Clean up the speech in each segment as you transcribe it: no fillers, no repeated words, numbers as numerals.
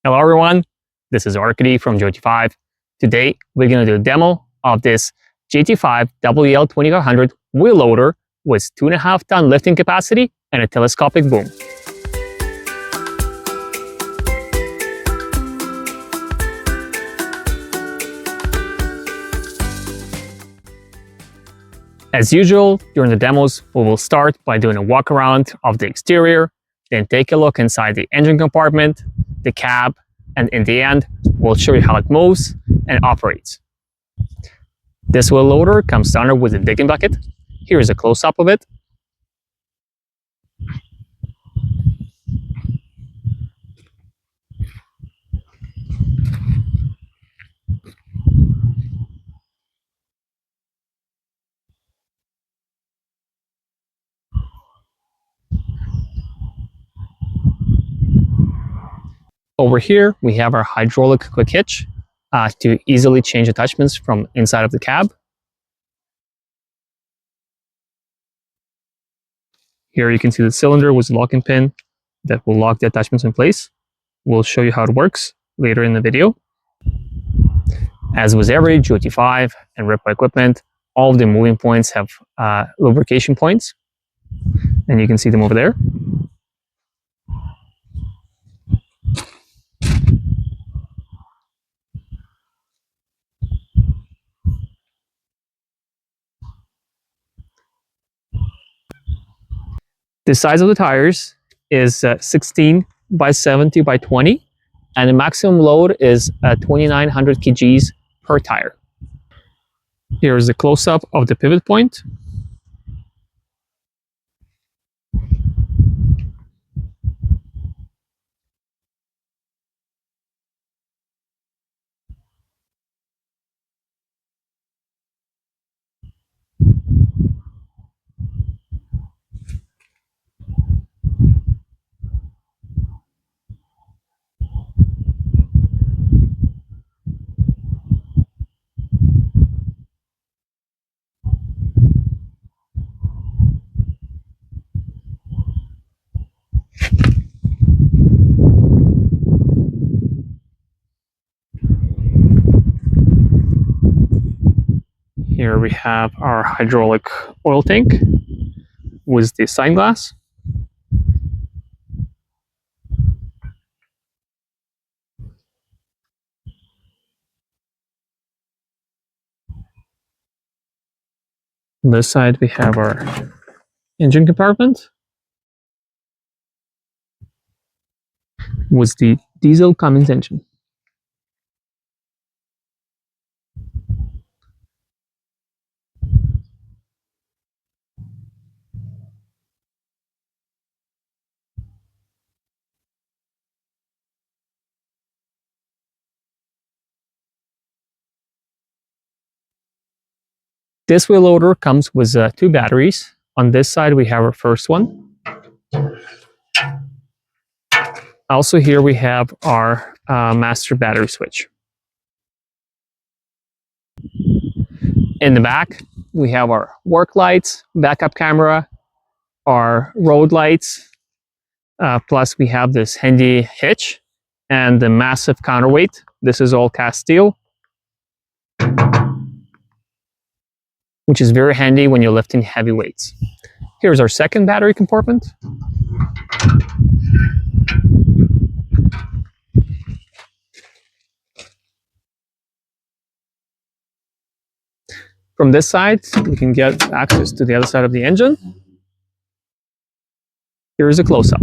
Hello everyone, this is Arkady from JoyT5. Today we're going to do a demo of this JT5WL2500 wheel loader with 2.5 ton lifting capacity and a telescopic boom. As usual, during the demos, we will start by doing a walk around of the exterior, then take a look inside the engine compartment, the cab, and in the end, we'll show you how it moves and operates. This wheel loader comes standard with a digging bucket. Here is a close-up of it. Over here, we have our hydraulic quick hitch to easily change attachments from inside of the cab. Here you can see the cylinder with the locking pin that will lock the attachments in place. We'll show you how it works later in the video. As with every JoyT5 and Rippa equipment, all of the moving points have lubrication points, and you can see them over there. The size of the tires is 16 by 70 by 20, and the maximum load is 2,900 kgs per tire. Here is a close-up of the pivot point. Here we have our hydraulic oil tank with the side glass. On this side we have our engine compartment with the diesel Cummins engine. This wheel loader comes with 2 batteries. On this side we have our first one. Also here we have our master battery switch. In the back we have our work lights, backup camera, our road lights, plus we have this handy hitch and the massive counterweight. This is all cast steel, which is very handy when you're lifting heavy weights. Here's our second battery compartment. From this side, we can get access to the other side of the engine. Here is a close-up.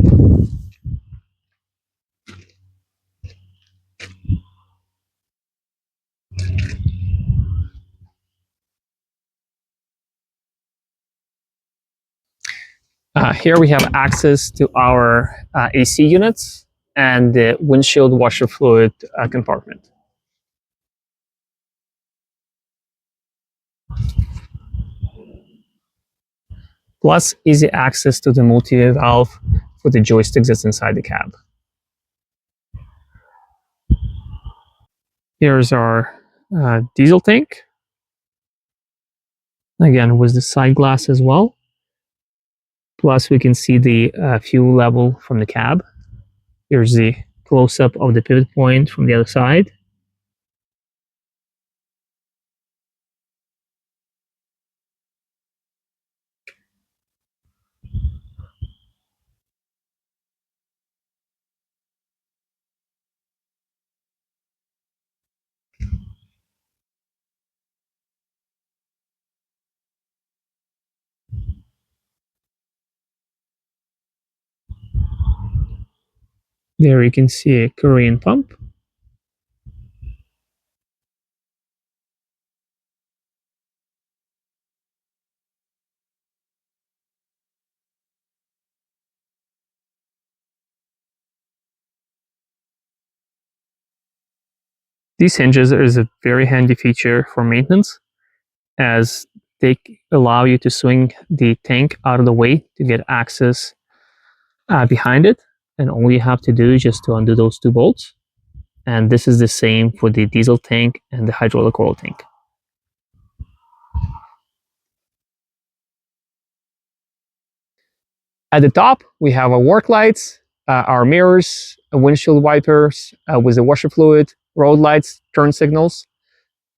Here we have access to our AC units and the windshield washer fluid compartment. Plus easy access to the multi-valve for the joysticks that's inside the cab. Here's our diesel tank. Again, with the side glass as well. Plus we can see the fuel level from the cab. Here's the close-up of the pivot point from the other side. There you can see a Korean pump. These hinges is a very handy feature for maintenance, as they allow you to swing the tank out of the way to get access behind it, and all you have to do is just to undo those two bolts. And this is the same for the diesel tank and the hydraulic oil tank. At the top, we have our work lights, our mirrors, windshield wipers with the washer fluid, road lights, turn signals.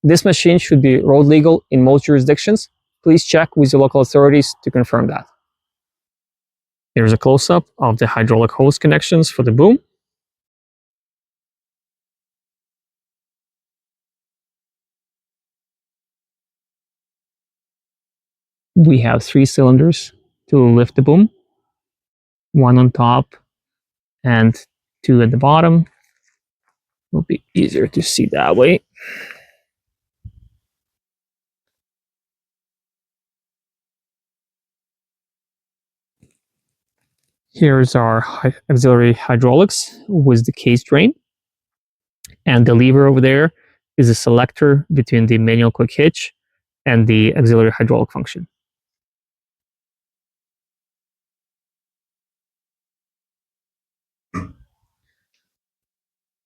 This machine should be road legal in most jurisdictions. Please check with your local authorities to confirm that. Here's a close-up of the hydraulic hose connections for the boom. We have 3 cylinders to lift the boom, 1 on top and 2 at the bottom. Will be easier to see that way. Here's our auxiliary hydraulics with the case drain. And the lever over there is a selector between the manual quick hitch and the auxiliary hydraulic function.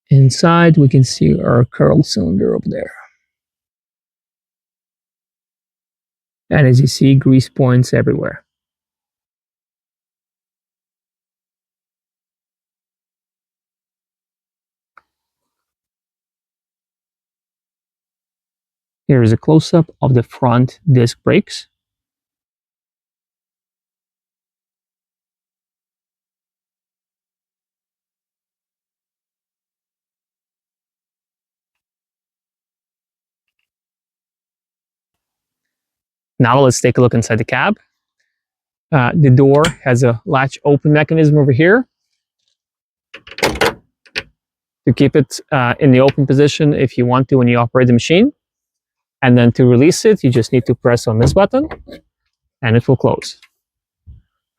Inside, we can see our curl cylinder over there. And as you see, grease points everywhere. Here is a close-up of the front disc brakes. Now let's take a look inside the cab. The door has a latch open mechanism over here to keep it in the open position if you want to when you operate the machine. And then to release it, you just need to press on this button and it will close.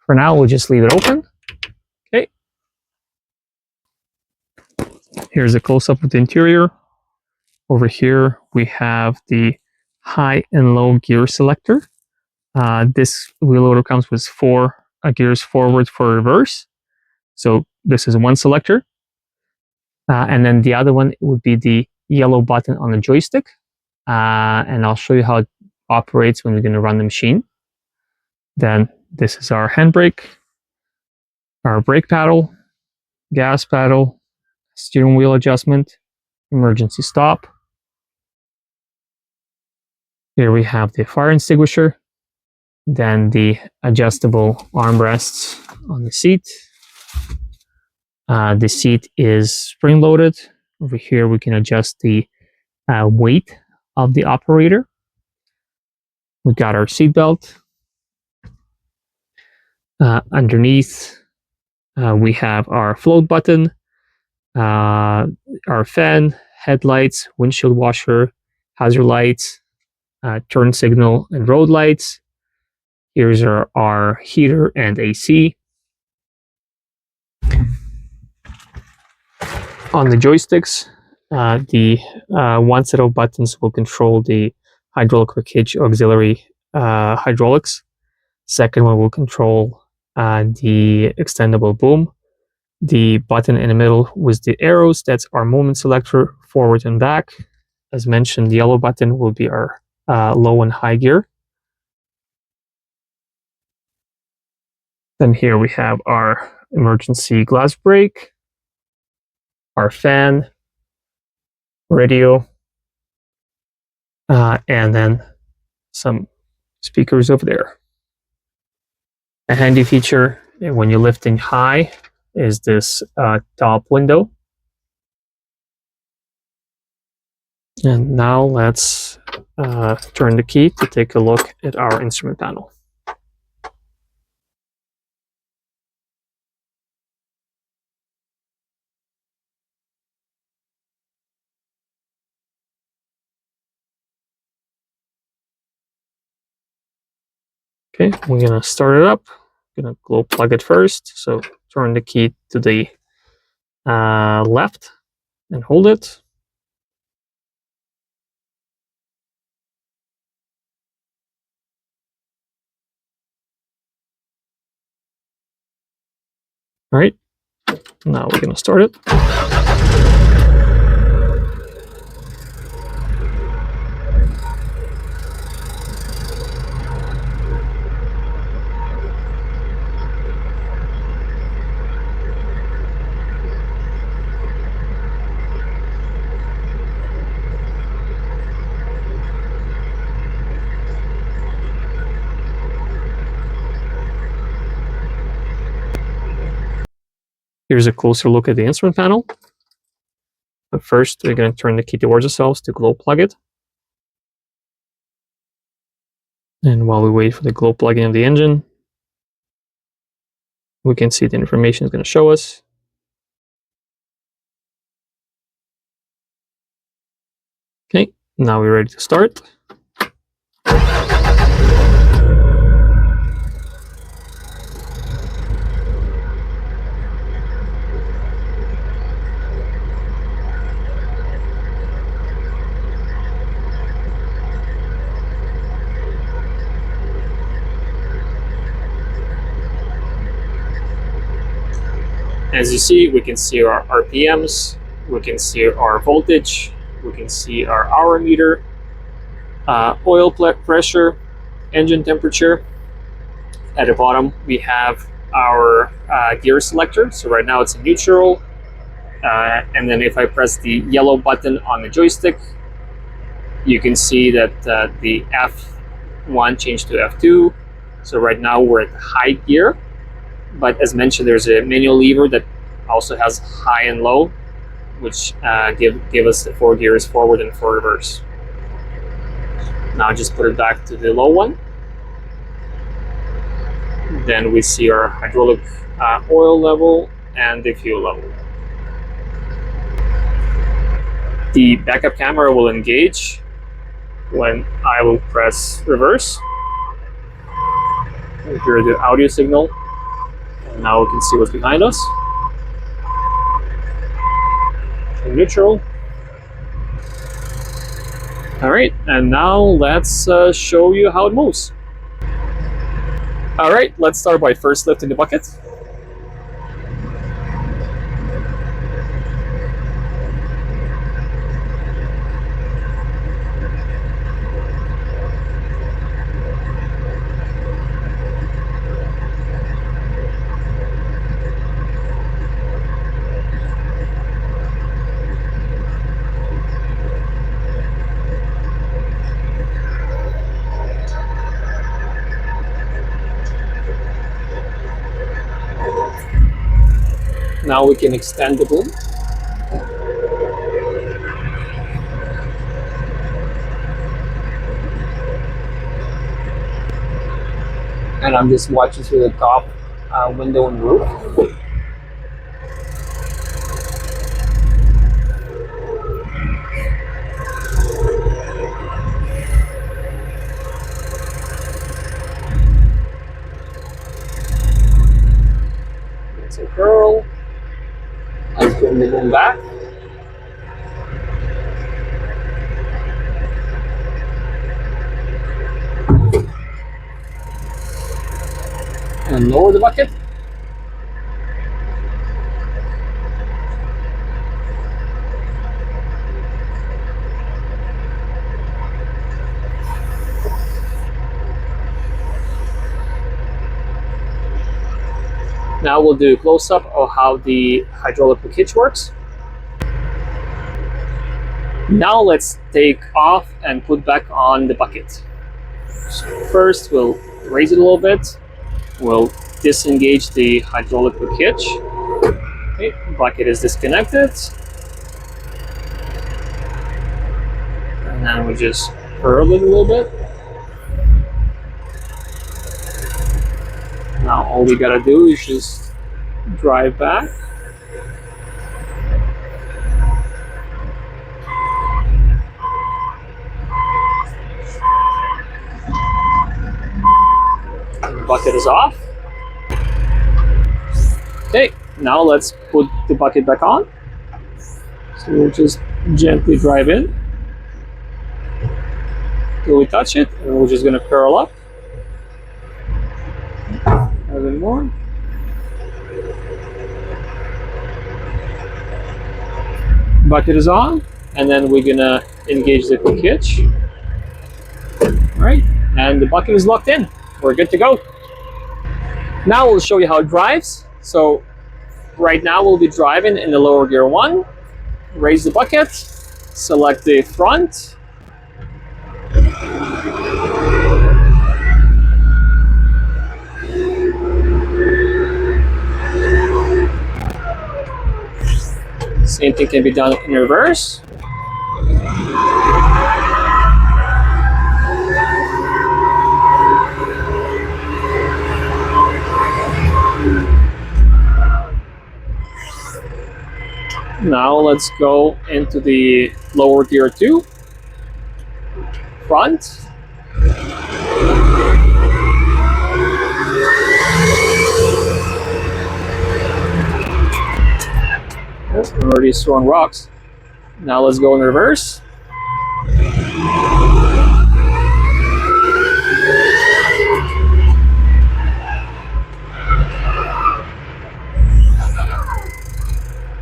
For now, we'll just leave it open. Okay. Here's a close-up of the interior. Over here, we have the high and low gear selector. This wheel loader comes with 4 gears forward for reverse. So this is one selector. And then the other one would be the yellow button on the joystick. And I'll show you how it operates when we're going to run the machine. Then this is our handbrake, our brake paddle, gas pedal, steering wheel adjustment, emergency stop. Here we have the fire extinguisher, then the adjustable armrests on the seat. The seat is spring-loaded. Over here we can adjust the weight of the operator. We got our seat belt. Underneath we have our float button, our fan, headlights, windshield washer, hazard lights, turn signal and road lights. Here's our heater and AC. On the joysticks, the one set of buttons will control the hydraulic quick hitch auxiliary hydraulics. Second one will control the extendable boom. The button in the middle with the arrows, that's our movement selector, forward and back. As mentioned, the yellow button will be our low and high gear. Then here we have our emergency glass brake. our fan, radio, and then some speakers over there. A handy feature when you're lifting high is this top window. And now let's turn the key to take a look at our instrument panel. Okay, we're gonna start it up. Gonna glow plug it first. So turn the key to the left and hold it. All right, now we're gonna start it. Here's a closer look at the instrument panel. But first, we're going to turn the key towards ourselves to glow plug it. And while we wait for the glow plug-in of the engine, we can see the information it's going to show us. Okay, now we're ready to start. As you see, we can see our RPMs, we can see our voltage, we can see our hour meter, oil pressure, engine temperature. At the bottom, we have our gear selector. So right now it's in neutral. And then if I press the yellow button on the joystick, you can see that the F1 changed to F2. So right now we're at high gear. But as mentioned, there's a manual lever that also has high and low, which give us the 4 gears forward and 4 reverse. Now just put it back to the low one. Then we see our hydraulic oil level and the fuel level. The backup camera will engage when I will press reverse. We hear the audio signal. Now we can see what's behind us. In neutral. All right, and now let's show you how it moves. All right, let's start by first lifting the bucket. Now we can extend the boom. And I'm just watching through the top window and roof. It's a curl. Let's bring the boom back. And lower the bucket. Now we'll do a close-up of how the hydraulic hitch works. Now let's take off and put back on the bucket. So first, we'll raise it a little bit. We'll disengage the hydraulic hook hitch. Okay, bucket is disconnected. And then we just curl it a little bit. Now all we gotta do is just drive back. And the bucket is off. Okay, now let's put the bucket back on. So we'll just gently drive in till we touch it, and we're just gonna curl up. A bit more. Bucket is on, and then we're gonna engage the hook hitch. All right, and the bucket is locked in. We're good to go. Now we'll show you how it drives. So right now we'll be driving in the lower gear 1. Raise the bucket, select the front. Same thing can be done in reverse. Now let's go into the lower gear 2, front. We're already throwing rocks. Now let's go in reverse.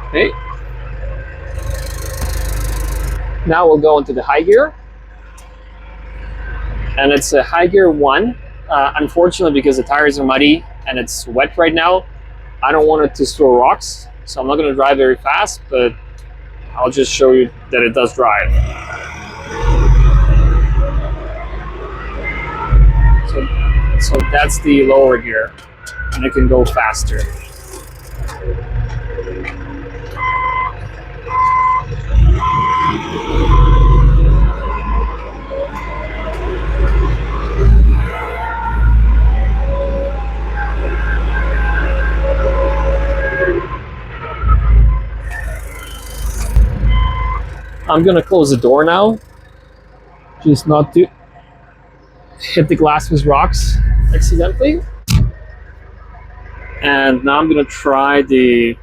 Okay. Now we'll go into the high gear. And it's a high gear 1. Unfortunately, because the tires are muddy and it's wet right now, I don't want it to throw rocks. So I'm not going to drive very fast, but I'll just show you that it does drive. So that's the lower gear, and it can go faster. I'm gonna close the door now, just not to hit the glass with rocks accidentally. And now I'm gonna try the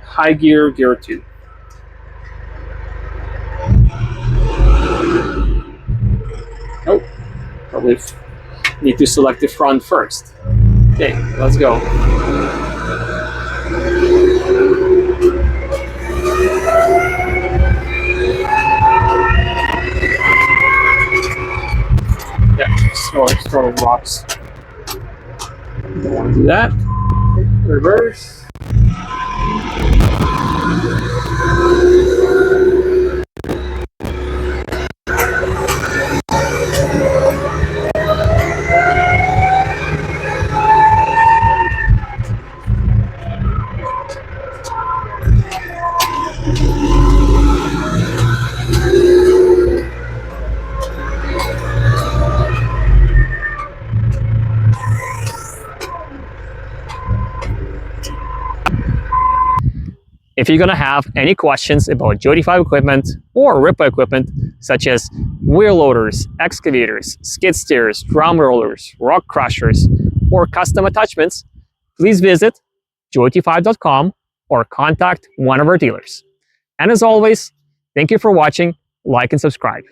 high gear, gear 2. Oh, probably need to select the front first. Okay, let's go. Yeah, just throw rocks. Don't want to do that. Reverse. If you're going to have any questions about JoyT5 equipment or Rippa equipment, such as wheel loaders, excavators, skid steers, drum rollers, rock crushers, or custom attachments, please visit joyt5.com or contact one of our dealers. And as always, thank you for watching, like and subscribe.